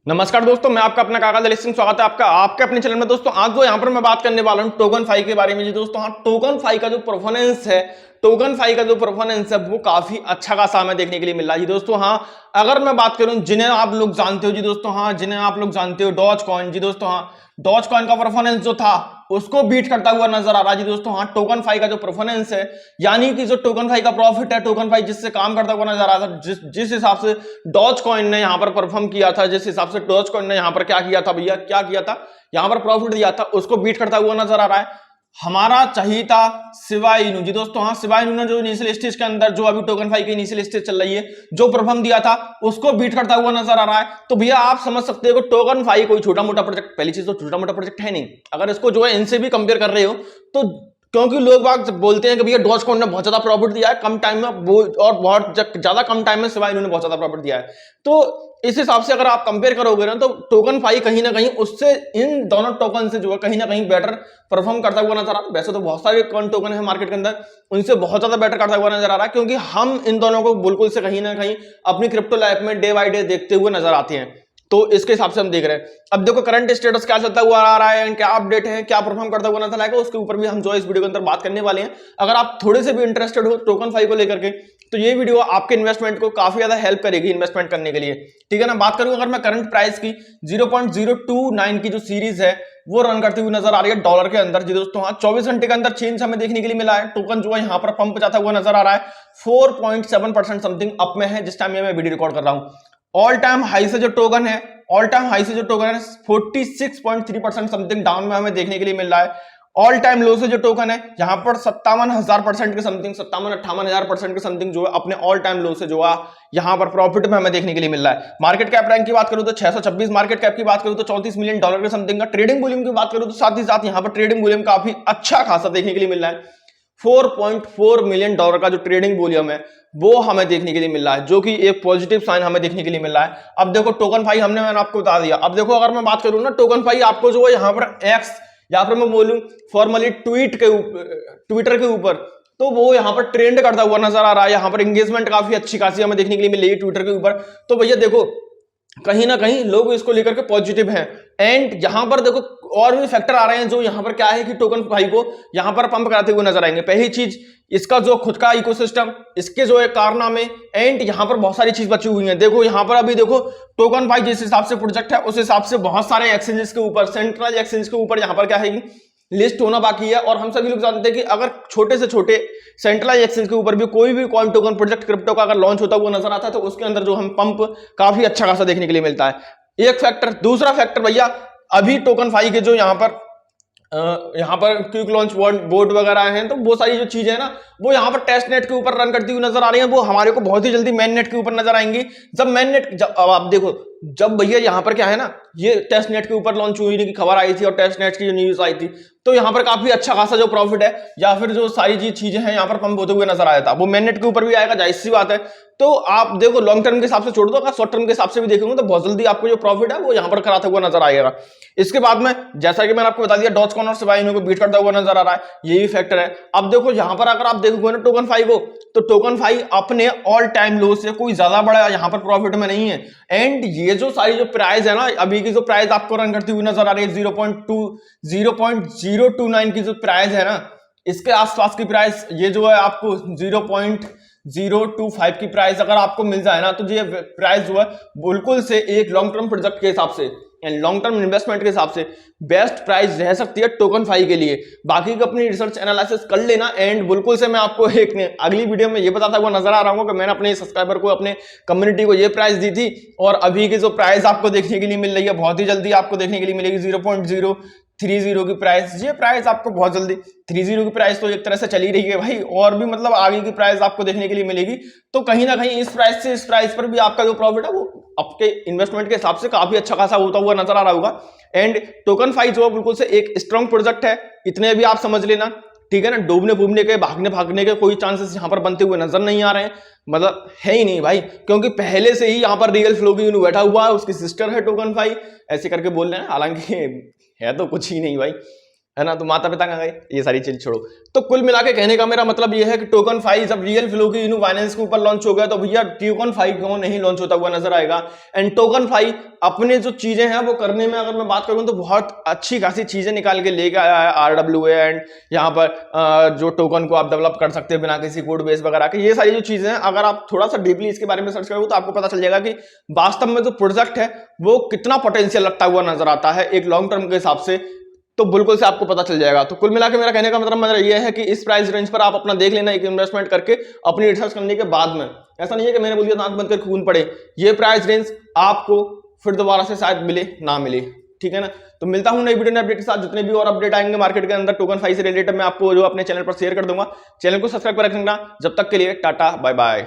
नमस्कार दोस्तों, मैं आपका अपना काका दलित सिंह। स्वागत है आपका आपके अपने चैनल में। दोस्तों आज जो यहाँ पर मैं बात करने वाला हूँ टोकन फाई के बारे में। जी दोस्तों, हाँ, टोकन फाई का जो परफॉर्मेंस है, वो काफी अच्छा खासा हमें देखने के लिए मिल रहा है। जी दोस्तों, हाँ, अगर मैं बात करूं जिन्हें आप लोग जानते हो, जी दोस्तों, हाँ, जिन्हें आप लोग जानते हो डॉज कॉइन। जी दोस्तों, हाँ, डॉज कॉइन का परफॉर्मेंस जो था उसको बीट करता हुआ नजर आ रहा है। जी दोस्तों, हाँ, टोकन फाई का जो परफॉर्मेंस है, यानी कि जो टोकन फाई का प्रॉफिट है, टोकन फाई जिससे काम करता हुआ नजर आ रहा था, जिस हिसाब से डॉज कॉइन ने यहाँ पर परफॉर्म किया था, जिस हिसाब से डॉज कॉइन ने यहाँ पर क्या किया था भैया, क्या किया था, यहाँ पर प्रॉफिट दिया था, उसको बीट करता हुआ नजर आ रहा है। हमारा चाहिए था शिबा इनू। जी दोस्तों, हाँ, शिबा इनू ने जो इनिशियल स्टेज के अंदर, जो अभी टोकन फाई की इनिशियल स्टेज चल रही है, जो परफॉर्म दिया था उसको बीट करता हुआ नजर आ रहा है। तो भैया आप समझ सकते हो कि टोकन फाई कोई छोटा मोटा प्रोजेक्ट, पहली चीज तो छोटा मोटा प्रोजेक्ट है नहीं। अगर इसको जो है इनसे भी कंपेयर कर रहे हो तो, क्योंकि लोग बाग बोलते हैं कि भैया डॉज कॉइन ने बहुत ज्यादा प्रॉफिट दिया है कम टाइम में, और बहुत ज्यादा कम टाइम में शिबा इनू ने बहुत ज्यादा प्रॉफिट दिया है। तो इस हिसाब से अगर आप कंपेयर करोगे ना, तो टोकन फाई कहीं ना कहीं उससे, इन दोनों टोकन से जो है कहीं ना कहीं बेटर परफॉर्म करता हुआ नजर आ रहा है। वैसे तो बहुत सारे टोकन है मार्केट के अंदर, उनसे बहुत ज्यादा बेटर करता हुआ नजर आ रहा है, क्योंकि हम इन दोनों को बिल्कुल से कहीं ना कहीं अपनी क्रिप्टो लाइफ में डे बाय डे देखते हुए नजर आते हैं। तो इसके हिसाब से हम देख रहे हैं। अब देखो करंट स्टेटस क्या चलता हुआ आ रहा है, क्या अपडेट है, क्या परफॉर्म करता हुआ नजर आएगा, उसके ऊपर भी हम जो इस वीडियो के अंदर बात करने वाले हैं। अगर आप थोड़े से भी इंटरेस्टेड हो टोकन फाई को लेकर के, तो ये वीडियो आपके इन्वेस्टमेंट को काफी ज्यादा हेल्प करेगी इन्वेस्टमेंट करने के लिए। ठीक है ना। बात करूं अगर मैं करंट प्राइस की, 0.029 की जो सीरीज है वो रन करती हुई नजर आ रही है डॉलर के अंदर। जी दोस्तों, हाँ, 24 घंटे के अंदर चेंज हमें देखने के लिए मिला है। टोकन जो है यहाँ पर पंप जाता हुआ नजर आ रहा है, 4.7% समथिंग अप में है जिस टाइम मैं वीडियो रिकॉर्ड कर रहा हूँ। ऑल टाइम हाई से जो टोकन है, 46.3% समथिंग डाउन में हमें देखने के लिए मिल रहा है। ऑल टाइम लो से जो टोकन है यहाँ पर 57,000% के समथिंग, 57-58,000% के समथिंग जो है अपने ऑल टाइम लो से जो है यहाँ पर प्रॉफिट में हमें देखने के लिए मिल रहा है। मार्केट कैप रैंक की बात करूं तो 626, मार्केट कैप की बात करूं तो $34 मिलियन के समथिंग का। ट्रेडिंग वॉल्यूम की बात करूं तो साथ ही साथ यहाँ पर ट्रेडिंग वॉल्यूम काफी अच्छा खासा देखने के लिए मिल रहा है। $4.4 मिलियन का जो ट्रेडिंग वॉल्यूम है वो हमें देखने के लिए मिल रहा है, जो कि एक पॉजिटिव साइन हमें देखने के लिए मिल रहा है। अब देखो टोकन फाई मैंने आपको बता दिया। अब देखो अगर मैं बात करूं ना, टोकन फाई आपको जो है यहाँ पर एक्स, या फिर मैं बोलूं फॉर्मली ट्विटर के ऊपर, तो वो यहाँ पर ट्रेंड करता हुआ नजर आ रहा है। यहाँ पर एंगेजमेंट काफी अच्छी खासी हमें देखने के लिए मिल रही है ट्विटर के ऊपर। तो भैया देखो कहीं ना कहीं लोग इसको लेकर के पॉजिटिव हैं। एंड यहां पर देखो और भी फैक्टर आ रहे हैं जो यहां पर क्या है कि टोकन फाई को यहां पर पंप कराते हुए नजर आएंगे। पहली चीज इसका जो खुद का इकोसिस्टम, इसके जो है कारनामे, एंड यहां पर बहुत सारी चीज बची हुई है। देखो यहां पर अभी देखो टोकन फाई जिस हिसाब से प्रोजेक्ट है उस हिसाब से बहुत सारे एक्सचेंजेस के ऊपर, सेंट्रल एक्सचेंज के ऊपर यहां पर क्या है कि लिस्ट होना बाकी है। और हम सभी लोग जानते हैं कि अगर छोटे से छोटे सेंट्रलाइज एक्सचेंज के ऊपर भी कोई भी कॉइन टोकन प्रोजेक्ट क्रिप्टो का अगर लॉन्च होता हुआ नजर आता है, तो उसके अंदर जो हम पंप काफी अच्छा खासा देखने के लिए मिलता है। एक फैक्टर। दूसरा फैक्टर भैया, अभी टोकन फाई के जो यहाँ पर क्विक लॉन्च बोर्ड वगैरह हैं, तो वो सारी जो चीजें हैं ना, वो यहाँ पर टेस्ट नेट के ऊपर रन करती हुई नजर आ रही हैं। वो हमारे को बहुत ही जल्दी मेन नेट के ऊपर नजर आएंगी। जब मेन नेट, अब आप देखो, जब भैया यहाँ पर क्या है ना, ये टेस्ट नेट के ऊपर लॉन्च हुई की खबर आई थी और टेस्ट नेट की जो न्यूज आई थी, तो यहाँ पर काफी अच्छा खासा जो प्रॉफिट है या फिर जो सारी चीजें हैं यहाँ पर पंप होते हुए नजर आया था। वो मेन नेट के ऊपर भी आएगा, जाहिर सी बात है। तो आप देखो लॉन्ग टर्म के हिसाब से छोड़ दो, अगर शॉर्ट टर्म के हिसाब से भी देखोगे तो बहुत जल्दी आपको जो प्रॉफिट है वो यहाँ पर कराता हुआ नजर आएगा। इसके बाद में जैसा कि मैंने आपको बता दिया, डॉज कॉइन और शिबा इनू को बीट करता हुआ नजर आ रहा है, ये भी फैक्टर है। अब देखो यहाँ पर अगर आप देखोगे ना टोकन फाई को, तो टोकन फाई अपने ऑल टाइम लो से कोई ज्यादा बड़ा यहाँ पर प्रॉफिट में नहीं है। एंड ये जो सारी जो प्राइस है ना, अभी की जो प्राइस आपको रन करती हुई नजर आ रही है 0.029 की जो प्राइस है ना, इसके आसपास की प्राइस, ये जो है आपको 0.025 की प्राइस अगर आपको मिल जाए ना, तो ये प्राइस जो है बिल्कुल से एक लॉन्ग टर्म प्रोजेक्ट के हिसाब से, लॉन्ग टर्म इन्वेस्टमेंट के हिसाब से बेस्ट प्राइस रह सकती है टोकन फाई के लिए। बाकी का अपनी रिसर्च एनालिसिस कर लेना। एंड बिल्कुल से मैं आपको एक अगली वीडियो में ये बताता हुआ नजर आ रहा हूँ कि मैंने अपने सब्सक्राइबर को, अपने कम्युनिटी को ये प्राइस दी थी, और अभी की जो प्राइस आपको देखने के लिए मिल रही है बहुत ही जल्दी आपको देखने के लिए मिलेगी 0.030 की प्राइस। ये प्राइस आपको बहुत जल्दी 30 की प्राइस तो एक तरह से चली रही है भाई, और भी मतलब आगे की प्राइस आपको देखने के लिए मिलेगी। तो कहीं ना कहीं इस प्राइस से इस प्राइस पर भी आपका जो प्रॉफिट है वो आपके इन्वेस्टमेंट के हिसाब से काफी अच्छा खासा होता हुआ नजर आ रहा होगा। एंड टोकन फाई जो है बिल्कुल से एक स्ट्रॉन्ग प्रोजेक्ट है, इतने भी आप समझ लेना। ठीक है ना। डूबने फूबने के, भागने के कोई चांसेस यहां पर बनते हुए नजर नहीं आ रहे हैं, मतलब है ही नहीं भाई, क्योंकि पहले से ही यहां पर रियल फ्लो की बैठा हुआ है, उसकी सिस्टर है टोकन फाई, ऐसे करके बोल रहे हैं, हालांकि है तो कुछ ही नहीं भाई। है ना। तो माता पिता कहाँ गए, ये सारी चीज छोड़ो। तो कुल मिला के कहने का मेरा मतलब ये है कि टोकन 5 जब रियल फ्लो की बाइनेंस के ऊपर लॉन्च हो गया तो भैया टोकन 5 क्यों नहीं लॉन्च होता हुआ नजर आएगा। एंड टोकन 5 अपने जो चीजें हैं वो करने में अगर मैं बात करूं तो बहुत अच्छी खासी चीजें निकाल के लेके आया है RWA। एंड यहाँ पर जो टोकन को आप डेवलप कर सकते हैं बिना किसी कोड बेस वगैरह के, ये सारी जो चीजें हैं अगर आप थोड़ा सा डीपली इसके बारे में सर्च करोगे तो आपको पता चल जाएगा कि वास्तव में जो प्रोजेक्ट है वो कितना पोटेंशियल लगता हुआ नजर आता है एक लॉन्ग टर्म के हिसाब से, तो बिल्कुल से आपको पता चल जाएगा। तो कुल मिला के मेरा कहने का मतलब ये है कि इस प्राइस रेंज पर आप अपना देख लेना एक इन्वेस्टमेंट करके अपनी रिसर्च करने के बाद में। ऐसा नहीं है कि मैंने बोल दिया आंख बंद कर खून पड़े, ये प्राइस रेंज आपको फिर दोबारा से शायद मिले ना मिले, ठीक है ना। तो मिलता हूं नई वीडियो नए अपडेट के साथ, जितने भी और अपडेट आएंगे मार्केट के अंदर टोकन 5 से रिलेटेड मैं आपको जो अपने चैनल पर शेयर कर दूंगा। चैनल को सब्सक्राइब कर रखना, जब तक के लिए टाटा बाय बाय।